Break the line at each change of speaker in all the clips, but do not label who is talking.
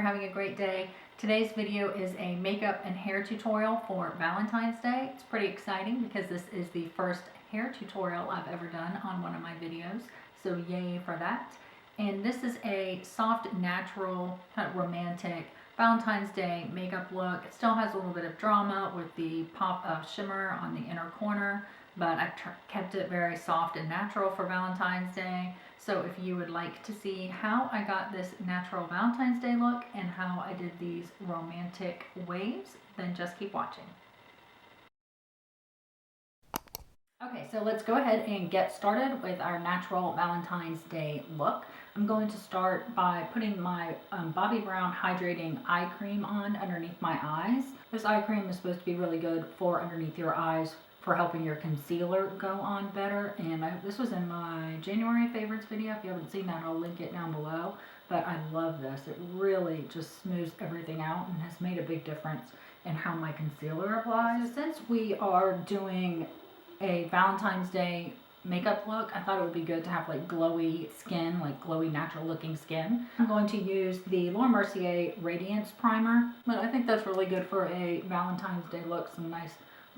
having a great day. Today's video is a makeup and hair tutorial for Valentine's Day. It's pretty exciting because this is the first hair tutorial I've ever done on one of my videos, so yay for that. And this is a soft, natural, kind of romantic Valentine's Day makeup look. It still has a little bit of drama with the pop of shimmer on the inner corner, but I've kept it very soft and natural for Valentine's Day. So if you would like to see how I got this natural Valentine's Day look and how I did these romantic waves, then just keep watching. Okay, so let's go ahead and get started with our natural Valentine's Day look. I'm going to start by putting my Bobbi Brown Hydrating Eye Cream on underneath my eyes. This eye cream is supposed to be really good for underneath your eyes for helping your concealer go on better. And this was in my January favorites video. If you haven't seen that, I'll link it down below. But I love this. It really just smooths everything out and has made a big difference in how my concealer applies. So since we are doing a Valentine's Day makeup look, I thought it would be good to have like glowy skin, like glowy natural looking skin. I'm going to use the Mercier Radiance primer, but I think that's really good for a Valentine's Day look. Some nice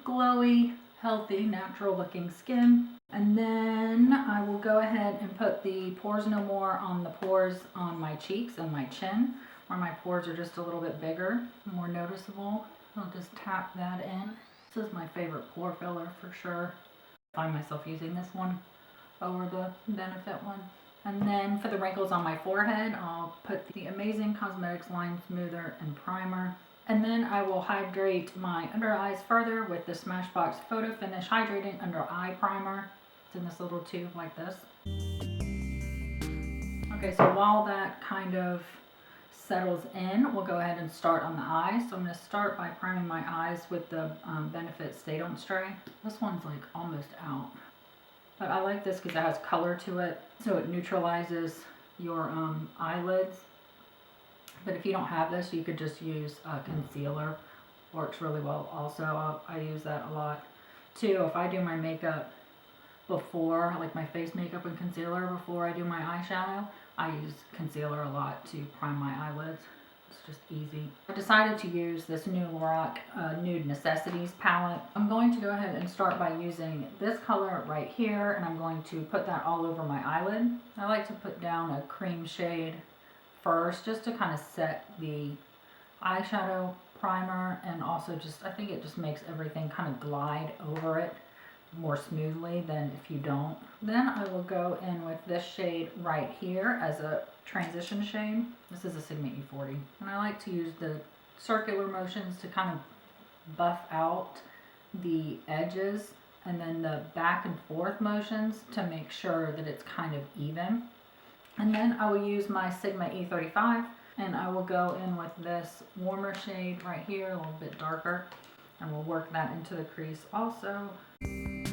glowy, healthy, natural looking skin. And then I will go ahead and put the Pores No More on the pores on my cheeks and my chin, where my pores are just a little bit bigger, more noticeable. I'll just tap that in. This is my favorite pore filler for sure. I find myself using this one over the Benefit one. And then for the wrinkles on my forehead, I'll put the Amazing Cosmetics Line Smoother and Primer. And then I will hydrate my under eyes further with the Smashbox Photo Finish Hydrating Under Eye Primer. It's in this little tube like this. Okay, so while that kind of settles in, we'll go ahead and start on the eyes. So I'm going to start by priming my eyes with the Benefit Stay Don't Stray. This one's like almost out, but I like this because it has color to it, so it neutralizes your eyelids. But if you don't have this, you could just use concealer. Works really well also. I use that a lot too. If I do my makeup before, like my face makeup and concealer before I do my eyeshadow, I use concealer a lot to prime my eyelids. It's just easy. I decided to use this new Lorac Nude Necessities palette. I'm going to go ahead and start by using this color right here, and I'm going to put that all over my eyelid. I like to put down a cream shade first just to kind of set the eyeshadow primer, and also just, I think it just makes everything kind of glide over it more smoothly than if you don't. Then I will go in with this shade right here as a transition shade. This is a Sigma E40, and I like to use the circular motions to kind of buff out the edges, and then the back and forth motions to make sure that it's kind of even. And then I will use my Sigma E35, and I will go in with this warmer shade right here, a little bit darker, and we'll work that into the crease also. And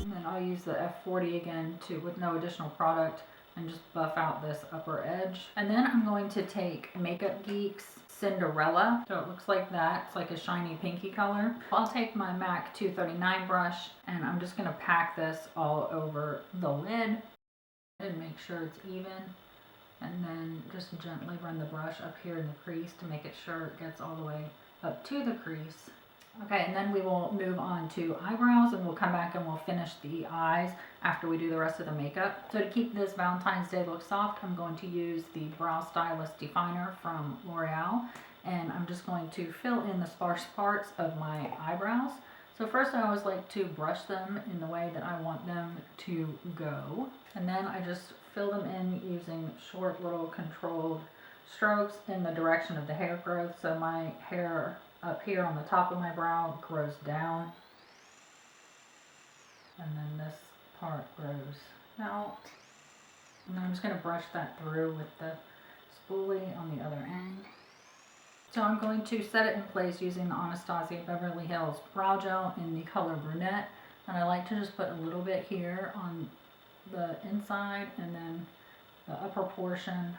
then I'll use the F40 again with no additional product, and just buff out this upper edge. And then I'm going to take Makeup Geek's Cinderella, so it looks like that. It's like a shiny pinky color. I'll take my MAC 239 brush, and I'm just going to pack this all over the lid and make sure it's even, and then just gently run the brush up here in the crease to make it sure it gets all the way up to the crease. Okay, and then we will move on to eyebrows, and we'll come back and we'll finish the eyes after we do the rest of the makeup. So to keep this Valentine's Day look soft, I'm going to use the Brow Stylist Definer from Loreal, and I'm just going to fill in the sparse parts of my eyebrows. So first I always like to brush them in the way that I want them to go, and then I just fill them in using short little controlled strokes in the direction of the hair growth. So my hair up here on the top of my brow grows down, and then this part grows out. And then I'm just going to brush that through with the spoolie on the other end. So I'm going to set it in place using the Anastasia Beverly Hills Brow Gel in the color Brunette. And I like to just put a little bit here on the inside, and then the upper portion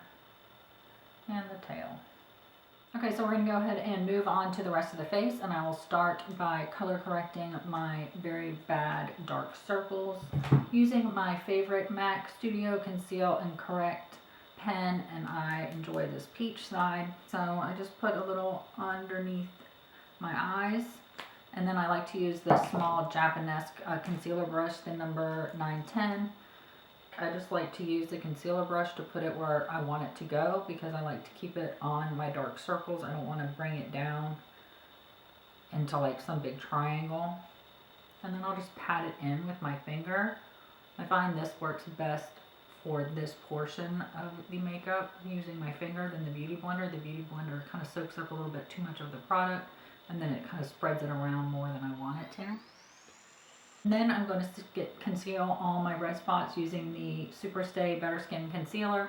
and the tail. Okay, so we're going to go ahead and move on to the rest of the face, and I will start by color correcting my very bad dark circles using my favorite MAC Studio Conceal and Correct pen and I enjoy this peach side. So I just put a little underneath my eyes. And then I like to use this small Japanese concealer brush, the number 910. I just like to use the concealer brush to put it where I want it to go because I like to keep it on my dark circles. I don't want to bring it down into like some big triangle. And then I'll just pat it in with my finger. I find this works best for this portion of the makeup using my finger than the Beauty Blender. The Beauty Blender kind of soaks up a little bit too much of the product and then it kind of spreads it around more than I want it to. And then I'm going to conceal all my red spots using the Superstay Better Skin Concealer.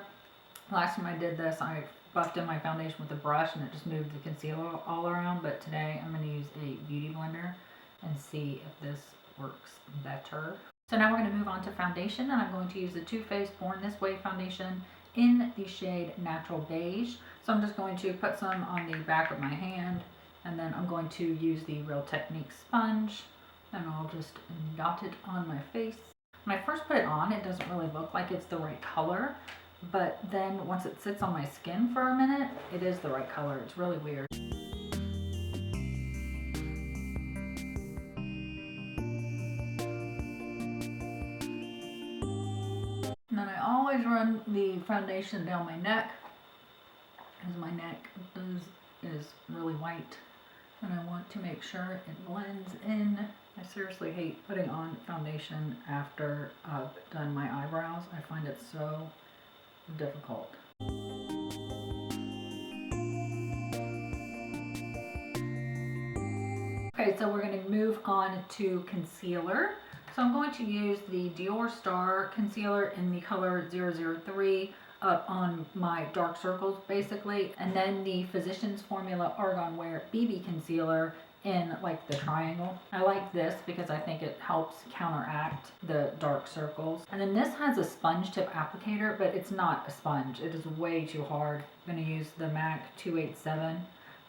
Last time I did this, I buffed in my foundation with a brush and it just moved the concealer all around. But today I'm going to use a Beauty Blender and see if this works better. So now we're going to move on to foundation, and I'm going to use the Too Faced Born This Way foundation in the shade Natural Beige. So I'm just going to put some on the back of my hand, and then I'm going to use the Real Technique sponge, and I'll just dot it on my face. When I first put it on, it doesn't really look like it's the right color, but then once it sits on my skin for a minute, it is the right color. It's really weird. And then I always run the foundation down my neck, because my neck is really white, and I want to make sure it blends in. I seriously hate putting on foundation after I've done my eyebrows. I find it so difficult. Okay, so we're going to move on to concealer. So I'm going to use the Dior Star Concealer in the color 003 up on my dark circles basically, and then the Physicians Formula Argon Wear BB Concealer in like the triangle. I like this because I think it helps counteract the dark circles. And then this has a sponge tip applicator, but it's not a sponge. It is way too hard. I'm going to use the MAC 287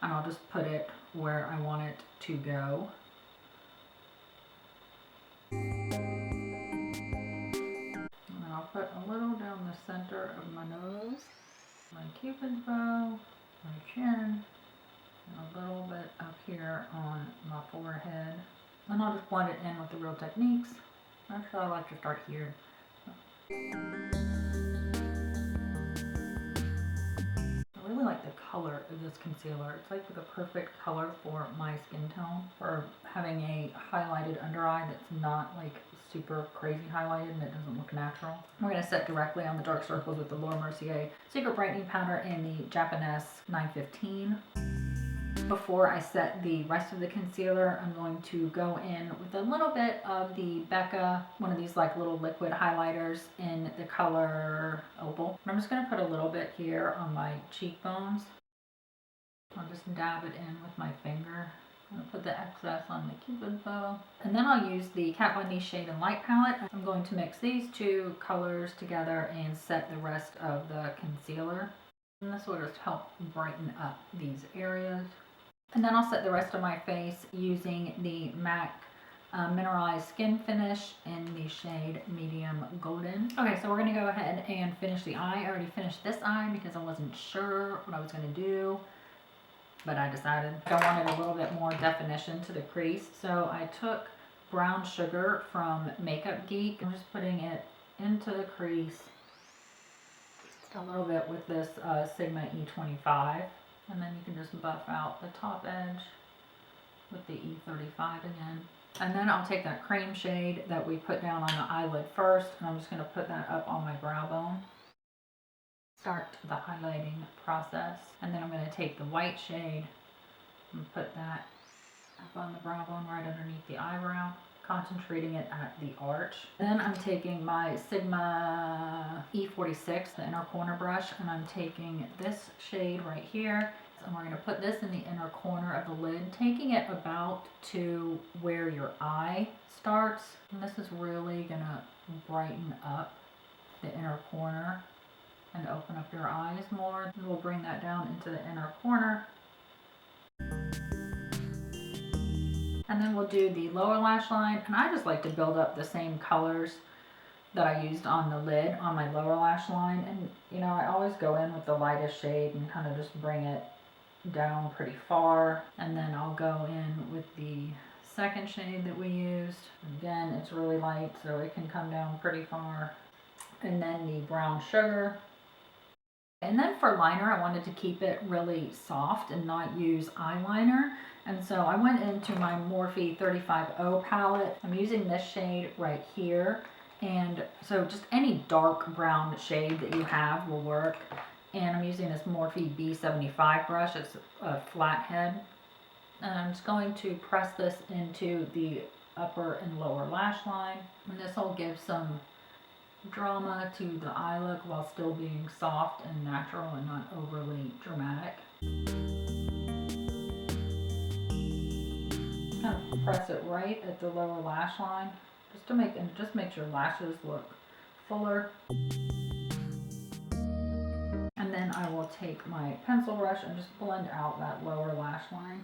and I'll just put it where I want it to go. And I'll put a little down the center of my nose, my cupid's bow, my chin, and a little bit up here on my forehead. And I'll just blend it in with the Real Techniques. Actually, I like to start here. I really like the color of this concealer. It's like the perfect color for my skin tone, for having a highlighted under eye that's not like super crazy highlighted and it doesn't look natural. We're going to set directly on the dark circles with the Laura Mercier Secret Brightening Powder in the Japanese 915. Before I set the rest of the concealer, I'm going to go in with a little bit of the Becca, one of these like little liquid highlighters in the color Opal. And I'm just going to put a little bit here on my cheekbones. I'll just dab it in with my finger. I'm going to put the excess on the cupid's bow. And then I'll use the Kat Von D Shade and Light palette. I'm going to mix these two colors together and set the rest of the concealer. And this will just help brighten up these areas. And then I'll set the rest of my face using the MAC Mineralized Skin Finish in the shade Medium Golden. Okay, so we're going to go ahead and finish the eye. I already finished this eye because I wasn't sure what I was going to do, but I decided I wanted a little bit more definition to the crease. So I took brown sugar from Makeup Geek. I'm just putting it into the crease a little bit with this Sigma E25. And then you can just buff out the top edge with the E35 again. And then I'll take that cream shade that we put down on the eyelid first, and I'm just going to put that up on my brow bone. Start the highlighting process. And then I'm going to take the white shade and put that up on the brow bone right underneath the eyebrow, concentrating it at the arch. Then I'm taking my Sigma E46, the inner corner brush, and I'm taking this shade right here. And we're going to put this in the inner corner of the lid, taking it about to where your eye starts. And this is really going to brighten up the inner corner and open up your eyes more. And we'll bring that down into the inner corner. And then we'll do the lower lash line, and I just like to build up the same colors that I used on the lid on my lower lash line. And you know, I always go in with the lightest shade and kind of just bring it down pretty far. And then I'll go in with the second shade that we used. Again, it's really light, so it can come down pretty far. And then the brown sugar. And then for liner, I wanted to keep it really soft and not use eyeliner. And so I went into my Morphe 35O palette. I'm using this shade right here. And so just any dark brown shade that you have will work. And I'm using this Morphe B75 brush. It's a flat head. And I'm just going to press this into the upper and lower lash line. And this will give some drama to the eye look while still being soft and natural and not overly dramatic. Kind of press it right at the lower lash line just to make your lashes look fuller. And then I will take my pencil brush and just blend out that lower lash line.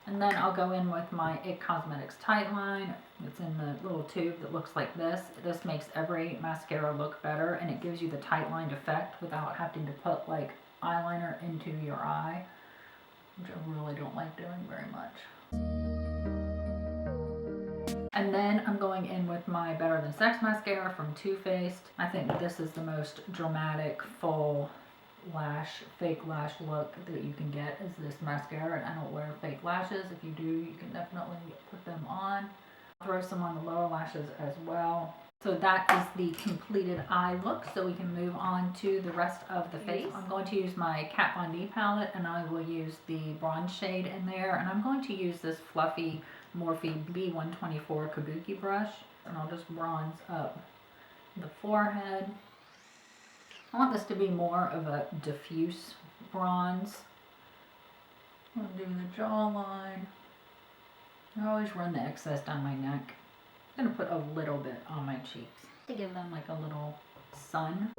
And then I'll go in with my IT Cosmetics Tightline. It's in the little tube that looks like this. This makes every mascara look better, and it gives you the tightlined effect without having to put like eyeliner into your eye, which I really don't like doing very much. And then I'm going in with my Better Than Sex mascara from Too Faced. I think this is the most dramatic, full fake lash look that you can get is this mascara, and I don't wear fake lashes. If you do, you can definitely put them on. Throw some on the lower lashes as well. So that is the completed eye look, so we can move on to the rest of the face. I'm going to use my Kat Von D palette, and I will use the bronze shade in there, and I'm going to use this fluffy Morphe B124 Kabuki brush, and I'll just bronze up the forehead. I want this to be more of a diffuse bronze. I'll do the jawline. I always run the excess down my neck. I'm going to put a little bit on my cheeks to give them like a little sun.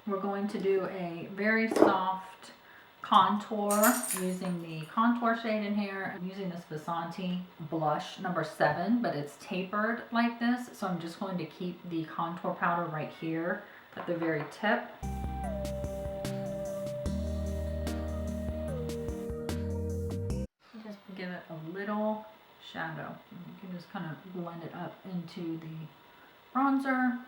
We're going to do a very soft contour using the contour shade in here. I'm using this Vasanti blush number 7, but it's tapered like this, so I'm just going to keep the contour powder right here at the very tip. Just give it a little shadow. You can just kind of blend it up into the bronzer.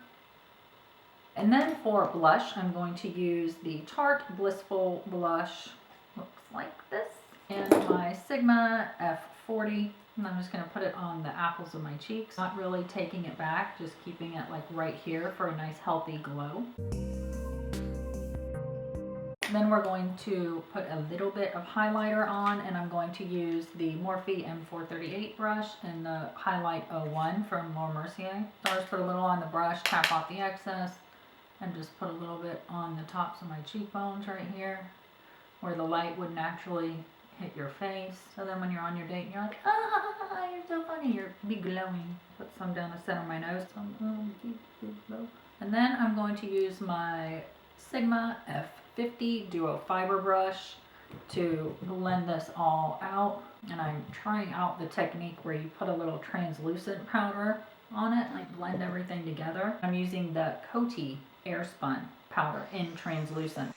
And then for blush, I'm going to use the Tarte Blissful blush, looks like this, and my Sigma F40. And I'm just going to put it on the apples of my cheeks, not really taking it back, just keeping it like right here for a nice healthy glow. Then we're going to put a little bit of highlighter on, and I'm going to use the Morphe M438 brush in the Highlight 01 from Mercier. So I'll just put a little on the brush, tap off the excess, and just put a little bit on the tops of my cheekbones right here, where the light would naturally hit your face. So then when you're on your date and you're like, ah, you're so funny, you'll be glowing. Put some down the center of my nose. And then I'm going to use my Sigma F50 Duo Fiber brush to blend this all out. And I'm trying out the technique where you put a little translucent powder on it, like blend everything together. I'm using the Coty Airspun powder in translucent.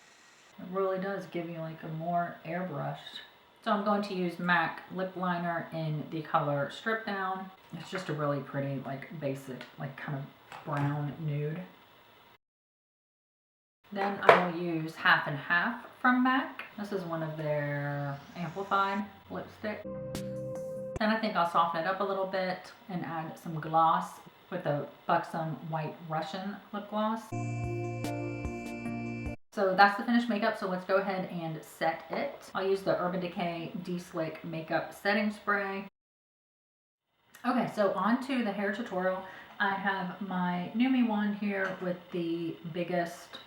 It really does give you like a more airbrushed. So I'm going to use MAC lip liner in the color Stripdown. It's just a really pretty, like basic, like kind of brown nude. Then I will use Half and Half from MAC. This is one of their amplified lipstick. Then I think I'll soften it up a little bit and add some gloss with a Buxom White Russian lip gloss. So that's the finished makeup, so let's go ahead and set it. I'll use the Urban Decay De-Slick Makeup Setting Spray. Okay, so on to the hair tutorial. I have my Numi wand here with the biggest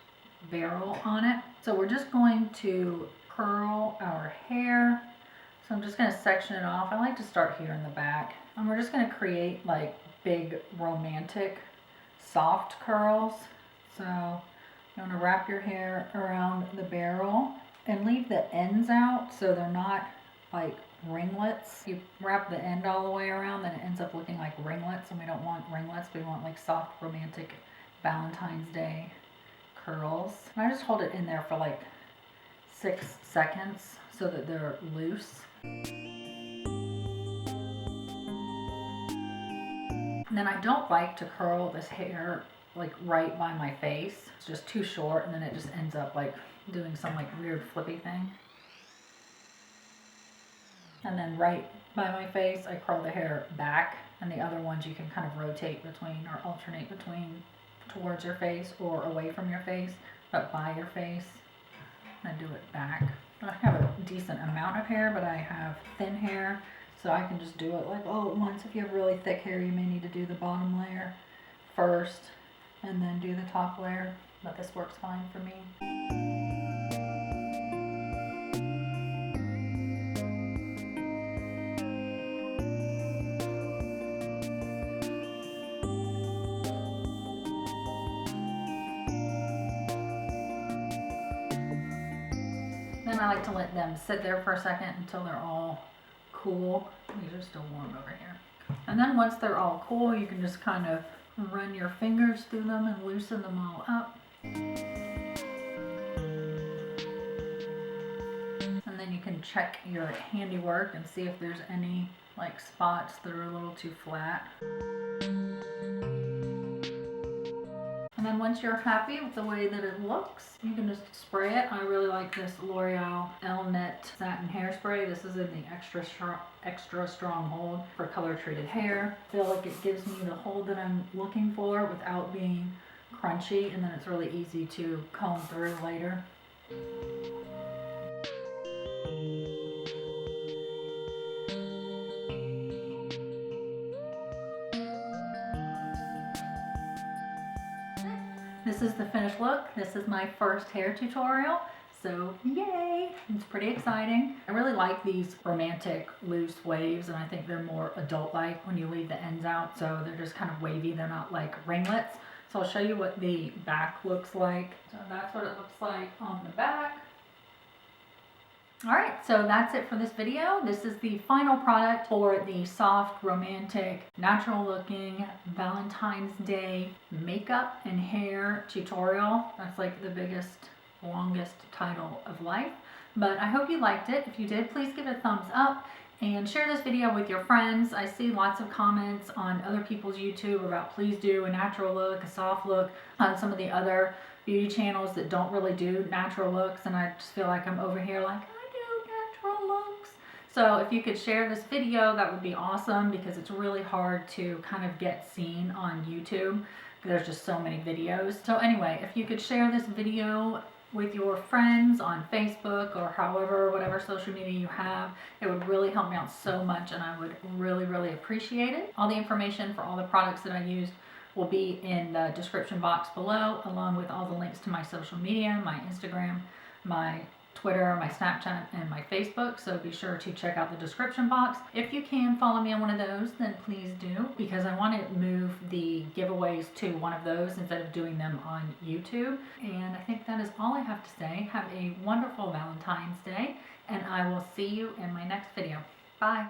barrel on it. So we're just going to curl our hair. So I'm just going to section it off. I like to start here in the back. And we're just going to create like big romantic soft curls. So you want to wrap your hair around the barrel and leave the ends out so they're not like ringlets. You wrap the end all the way around, then it ends up looking like ringlets, and we don't want ringlets. We want like soft, romantic Valentine's Day curls. And I just hold it in there for like 6 seconds so that they're loose. And then I don't like to curl this hair like right by my face. It's just too short, and then it just ends up like doing some like weird flippy thing. And then right by my face, I curl the hair back, and the other ones you can kind of rotate between or alternate between towards your face or away from your face, but by your face. And I do it back. I have a decent amount of hair, but I have thin hair, so I can just do it like all at once. If you have really thick hair, you may need to do the bottom layer first and then do the top layer, but this works fine for me. Then I like to let them sit there for a second until they're all cool. These are still warm over here. And then once they're all cool, you can just kind of run your fingers through them and loosen them all up. And then you can check your handiwork and see if there's any like spots that are a little too flat. And then once you're happy with the way that it looks, you can just spray it. I really like this Loreal Net Satin Hairspray. This is in the extra strong hold for color treated hair. I feel like it gives me the hold that I'm looking for without being crunchy, and then it's really easy to comb through later. This is the finished look. This is my first hair tutorial, so yay! It's pretty exciting. I really like these romantic loose waves, and I think they're more adult-like when you leave the ends out, so they're just kind of wavy. They're not like ringlets. So I'll show you what the back looks like. So that's what it looks like on the back. Alright, so that's it for this video. This is the final product for the soft, romantic, natural looking Valentine's Day makeup and hair tutorial. That's like the biggest, longest title of life. But I hope you liked it. If you did, please give it a thumbs up and share this video with your friends. I see lots of comments on other people's YouTube about please do a natural look, a soft look on some of the other beauty channels that don't really do natural looks, and I just feel like I'm over here like, looks. So if you could share this video, that would be awesome, because it's really hard to kind of get seen on YouTube. There's just so many videos. So anyway, if you could share this video with your friends on Facebook or however, whatever social media you have, it would really help me out so much, and I would really, really appreciate it. All the information for all the products that I used will be in the description box below, along with all the links to my social media, my Instagram, my Twitter, my Snapchat, and my Facebook, so be sure to check out the description box. If you can follow me on one of those, then please do, because I want to move the giveaways to one of those instead of doing them on YouTube. And I think that is all I have to say. Have a wonderful Valentine's Day, and I will see you in my next video. Bye!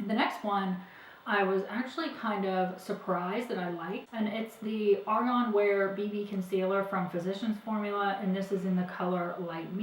The next one I was actually kind of surprised that I liked, and it's the Argon Wear BB Concealer from Physicians Formula, and this is in the color Light Medium.